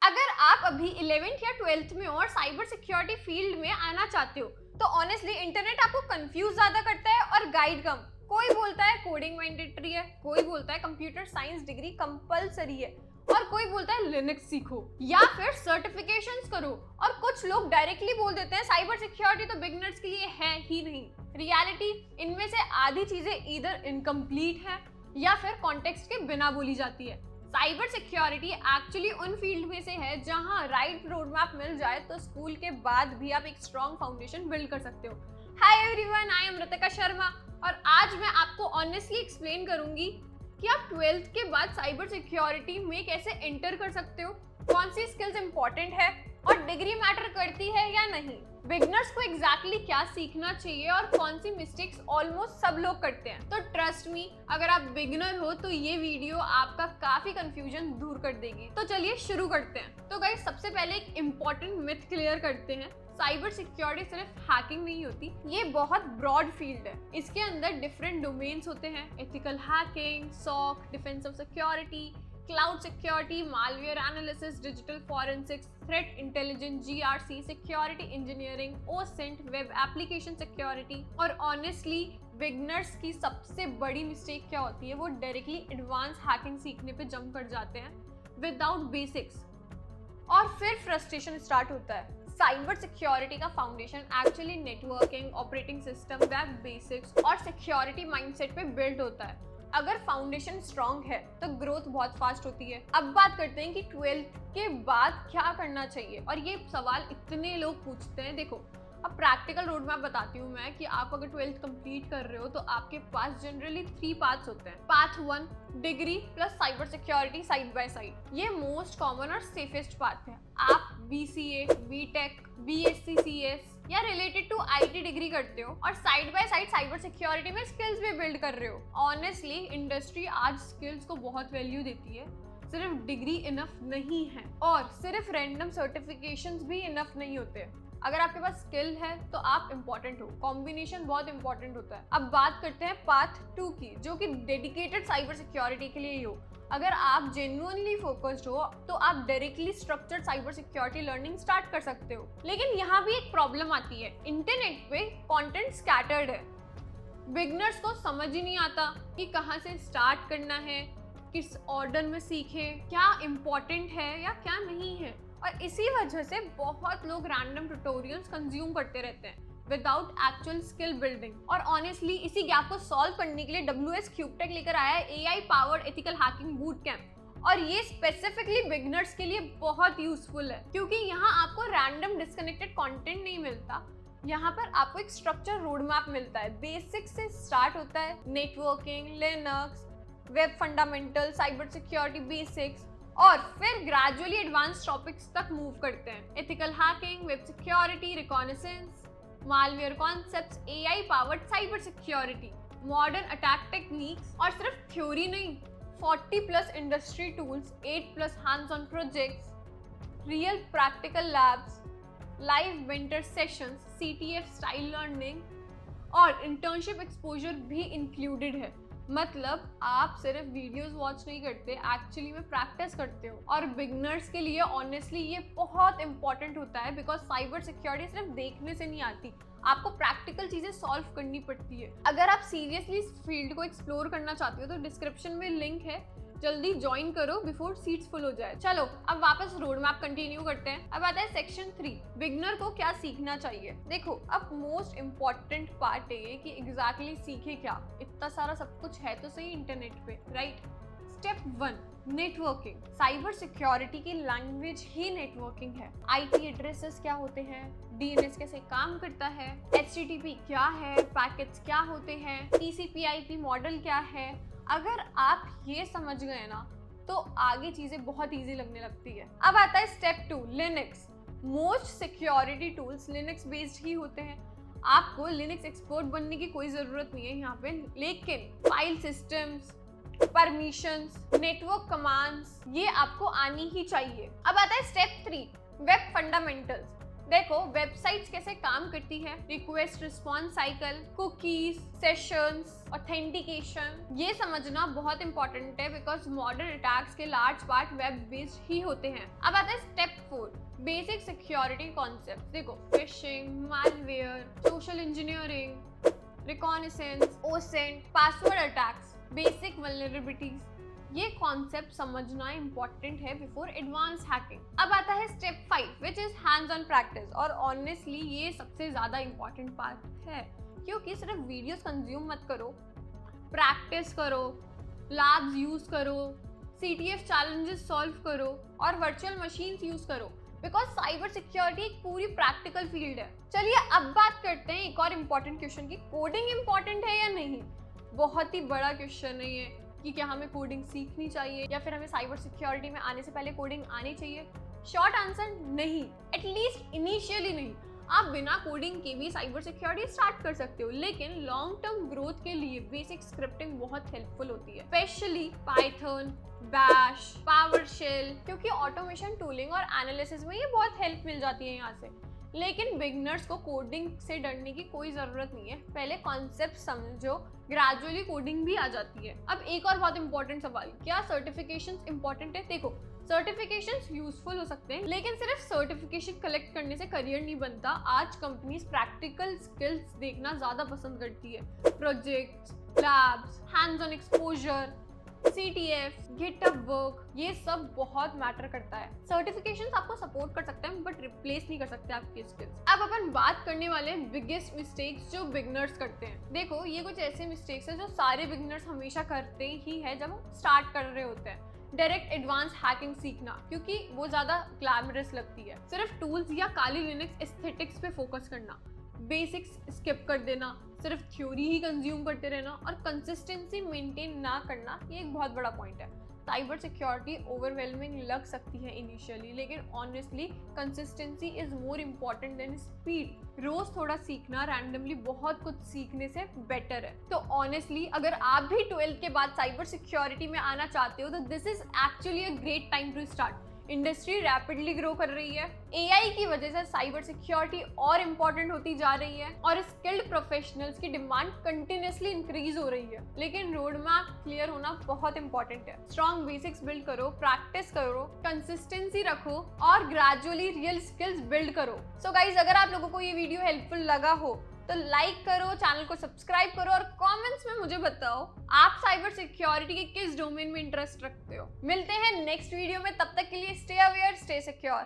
अगर आप अभी 11th या 12th में हो और साइबर सिक्योरिटी फील्ड में आना चाहते हो तो ऑनेस्टली इंटरनेट आपको कंफ्यूज ज्यादा करता है और गाइड कम। कोई बोलता है कोडिंग मैंडेटरी है, कोई बोलता है कंप्यूटर साइंस डिग्री कंपलसरी है, और कोई बोलता है लिनक्स सीखो या फिर सर्टिफिकेशंस करो, और कुछ लोग डायरेक्टली बोल देते हैं साइबर सिक्योरिटी तो बिगिनर्स के लिए है ही नहीं। रियलिटी इनमें से आधी चीजें ईदर इनकम्प्लीट है या फिर कॉन्टेक्स्ट के बिना बोली जाती है। साइबर सिक्योरिटी एक्चुअली उन फील्ड में से है जहां राइट रोड मैप मिल जाए तो स्कूल के बाद भी आप एक स्ट्रॉन्ग फाउंडेशन बिल्ड कर सकते हो। Hi everyone, I am Ritika Sharma और आज मैं आपको ऑनेस्टली एक्सप्लेन करूंगी कि आप 12th के बाद साइबर सिक्योरिटी में कैसे एंटर कर सकते हो, कौन सी स्किल्स इंपॉर्टेंट है और डिग्री मैटर करती है या नहीं, बिगनर्स को एग्जैक्टली क्या सीखना चाहिए और कौन सी मिस्टेक्स ऑलमोस्ट सब लोग करते हैं। तो ट्रस्ट मी, अगर आप बिगनर हो तो ये वीडियो आपका काफी कंफ्यूजन दूर कर देगी। तो चलिए शुरू करते हैं। तो गाइस, सबसे पहले एक इम्पॉर्टेंट मिथ क्लियर करते हैं। साइबर सिक्योरिटी सिर्फ हैकिंग नहीं होती, ये बहुत ब्रॉड फील्ड है। इसके अंदर डिफरेंट डोमेन्स होते हैं, ethical hacking, SOC, defence of security, cloud security, malware analysis, digital forensics, threat intelligence, GRC, security engineering, OSINT, web application security. और ऑनेस्टली बिगनर्स की सबसे बड़ी मिस्टेक क्या होती है, वो डायरेक्टली एडवांस हैकिंग सीखने पे जंप कर जाते हैं विदाउट बेसिक्स, और फिर फ्रस्ट्रेशन स्टार्ट होता है। साइबर सिक्योरिटी का foundation actually networking, operating system, web basics और सिक्योरिटी माइंडसेट पे बिल्ड होता है। अगर फाउंडेशन स्ट्रांग है तो ग्रोथ बहुत फास्ट होती है। अब बात करते हैं कि 12th के बाद क्या करना चाहिए, और ये सवाल इतने लोग पूछते हैं। देखो, अब प्रैक्टिकल रोड मैप बताती हूँ मैं कि आप अगर 12th कंप्लीट कर रहे हो तो आपके पास जनरली 3 पाथ्स होते हैं। Path 1 degree plus cyber security side by side, ये मोस्ट कॉमन और सेफेस्ट पाथ है। आप BCA, BTech, BSc-CS या रिलेटेड टू IT डिग्री करते हो और side by side cyber security में स्किल्स भी बिल्ड कर रहे हो। ऑनेस्टली इंडस्ट्री आज स्किल्स को बहुत वैल्यू देती है, सिर्फ डिग्री इनफ नहीं है और सिर्फ रैंडम सर्टिफिकेशंस भी इनफ नहीं होते। अगर आपके पास स्किल है तो आप इंपॉर्टेंट हो, कॉम्बिनेशन बहुत इंपॉर्टेंट होता है। अब बात करते हैं पाथ 2 की, जो कि डेडिकेटेड साइबर सिक्योरिटी के लिए ही हो। अगर आप जेन्युइनली फोकस्ड हो तो आप directly structured cyber security learning start कर सकते हो। लेकिन यहाँ भी एक प्रॉब्लम आती है, इंटरनेट पे कंटेंट स्कैटर्ड है। बिगनर्स को समझ ही नहीं आता कि कहाँ से स्टार्ट करना है, किस ऑर्डर में सीखें, क्या इंपॉर्टेंट है या क्या नहीं है, और इसी वजह से बहुत लोग रैंडम ट्यूटोरियल्स कंज्यूम करते रहते हैं विदाउट एक्चुअल स्किल बिल्डिंग। और ऑनेस्टली इसी गैप को सॉल्व करने के लिए WS क्यूबटेक लेकर आया है AI powered ethical hacking boot camp, और ये स्पेसिफिकली बिगनर्स के लिए बहुत यूजफुल है क्योंकि यहाँ आपको रैंडम डिस्कनेक्टेड कंटेंट नहीं मिलता। यहाँ पर आपको एक स्ट्रक्चर रोड मैप मिलता है। बेसिक से स्टार्ट होता है, networking, Linux, web fundamental, cyber security basics, और फिर ग्रेजुअली एडवांस टॉपिक्स तक मूव करते हैं। Ethical hacking, web security, reconnaissance, malware concepts, AI powered cyber security, modern attack techniques, और सिर्फ थ्योरी नहीं, 40+ industry tools, 8+ hands on projects, real practical labs, live mentor sessions, CTF style learning और internship exposure भी included है। मतलब आप सिर्फ videos watch नहीं करते, एक्चुअली में प्रैक्टिस करते हो। और बिगनर्स के लिए ऑनेस्टली ये बहुत इंपॉर्टेंट होता है बिकॉज साइबर सिक्योरिटी सिर्फ देखने से नहीं आती, आपको प्रैक्टिकल चीजें सॉल्व करनी पड़ती है। अगर आप सीरियसली इस फील्ड को एक्सप्लोर करना चाहते हो तो डिस्क्रिप्शन में लिंक है, जल्दी ज्वाइन करो बिफोर सीट्स फुल हो जाए। चलो अब वापस रोड मैप कंटिन्यू करते हैं। अब आता है सेक्शन 3, बिगनर को क्या सीखना चाहिए। देखो, अब मोस्ट इम्पॉर्टेंट पार्ट है कि एग्जैक्टली सीखे क्या। इतना सारा सब कुछ है तो सही इंटरनेट पे, right. Step 1, networking. Cyber security की लैंग्वेज ही नेटवर्किंग है। IP एड्रेसेस क्या होते हैं, DNS कैसे काम करता है, HTTP क्या है, पैकेट्स क्या होते हैं, TCP/IP मॉडल क्या है। अगर आप ये समझ गए ना तो आगे चीजें बहुत इजी लगने लगती है। अब आता है step 2, Linux. Most security tools Linux based ही होते हैं। आपको लिनक्स एक्सपर्ट बनने की कोई जरूरत नहीं है यहाँ पे, लेकिन file systems, permissions, network commands, ये आपको आनी ही चाहिए। अब आता है स्टेप 3, वेब फंडामेंटल्स। देखो वेबसाइट्स कैसे काम करती है, request response cycle, cookies, sessions, authentication, ये समझना बहुत इंपॉर्टेंट है बिकॉज मॉडर्न अटैक्स के लार्ज पार्ट वेब बेस्ड ही होते हैं। अब आता है स्टेप 4, बेसिक सिक्योरिटी कॉन्सेप्ट। देखो fishing, malware, social engineering, reconnaissance, OSINT, password attacks, basic vulnerabilities, ये कॉन्सेप्ट समझना इंपॉर्टेंट है बिफोर एडवांस हैकिंग। अब आता है step 5 which is hands on practice, और ऑनेस्टली ये सबसे ज्यादा इंपॉर्टेंट पार्ट है क्योंकि सिर्फ वीडियोस कंज्यूम मत करो, प्रैक्टिस करो, लैब्स यूज करो, CTF चैलेंजेस सॉल्व करो और वर्चुअल मशीन्स यूज करो बिकॉज साइबर सिक्योरिटी एक पूरी प्रैक्टिकल फील्ड है। चलिए अब बात करते हैं एक और इम्पॉर्टेंट क्वेश्चन की, कोडिंग इम्पॉर्टेंट है या नहीं। बहुत ही बड़ा क्वेश्चन है ये कि क्या हमें कोडिंग सीखनी चाहिए या फिर हमें साइबर सिक्योरिटी में आने से पहले कोडिंग आनी चाहिए। शॉर्ट आंसर नहीं, एटलीस्ट इनिशियली नहीं। आप बिना कोडिंग के भी साइबर सिक्योरिटी स्टार्ट कर सकते हो, लेकिन लॉन्ग टर्म ग्रोथ के लिए बेसिक स्क्रिप्टिंग बहुत हेल्पफुल होती है, स्पेशली पाइथन, बैश, पावरशेल, क्योंकि ऑटोमेशन, टूलिंग और एनालिसिस में ये बहुत हेल्प मिल जाती है यहाँ से। लेकिन बिगनर्स को कोडिंग से डरने की कोई ज़रूरत नहीं है, पहले कॉन्सेप्ट समझो, ग्रेजुअली कोडिंग भी आ जाती है। अब एक और बहुत इंपॉर्टेंट सवाल, क्या सर्टिफिकेशंस इंपॉर्टेंट है? देखो सर्टिफिकेशंस यूजफुल हो सकते हैं, लेकिन सिर्फ सर्टिफिकेशन कलेक्ट करने से करियर नहीं बनता। आज कंपनीज प्रैक्टिकल स्किल्स देखना ज़्यादा पसंद करती है, projects, labs, hands on exposure, CTF, GitHub work, ये सब बहुत मैटर करता है। सर्टिफिकेशंस आपको सपोर्ट कर सकते हैं बट रिप्लेस नहीं कर सकते आपकी स्किल्स। अब अपन बात करने वाले हैं बिगेस्ट मिस्टेक्स जो बिगनर्स करते हैं। देखो ये कुछ ऐसे मिस्टेक्स हैं जो सारे बिगनर्स हमेशा करते ही है जब हम स्टार्ट कर रहे होते हैं। डायरेक्ट एडवांस हैकिंग सीखना, क्योंकि वो ज़्यादा ग्लैमरस लगती है। सिर्फ टूल्स या काली लिनक्स एस्थेटिक्स पे फोकस करना, बेसिक्स स्किप कर देना, सिर्फ थ्योरी ही कंज्यूम करते रहना और कंसिस्टेंसी मेंटेन ना करना, ये एक बहुत बड़ा पॉइंट है। साइबर सिक्योरिटी ओवरवेलमिंग लग सकती है इनिशियली, लेकिन honestly consistency is more important than speed. रोज थोड़ा सीखना रैंडमली बहुत कुछ सीखने से बेटर है। तो ऑनेस्टली अगर आप भी 12th के बाद साइबर सिक्योरिटी में आना चाहते हो तो this is actually a great time to start. Industry rapidly grow कर रही है, AI की वजह से साइबर सिक्योरिटी और इम्पोर्टेंट होती जा रही है और स्किल्ड प्रोफेशनल्स की डिमांड कंटिन्यूसली इंक्रीज हो रही है। लेकिन रोड मैप क्लियर होना बहुत इंपॉर्टेंट है। स्ट्रॉन्ग बेसिक्स बिल्ड करो, प्रैक्टिस करो, कंसिस्टेंसी रखो और ग्रेजुअली रियल स्किल्स बिल्ड करो। सो गाइज, अगर आप लोगों को ये वीडियो हेल्पफुल लगा हो तो लाइक करो, चैनल को सब्सक्राइब करो और कमेंट्स में मुझे बताओ आप साइबर सिक्योरिटी के किस डोमेन में इंटरेस्ट रखते हो। मिलते हैं नेक्स्ट वीडियो में, तब तक के लिए स्टे अवेयर, स्टे सिक्योर।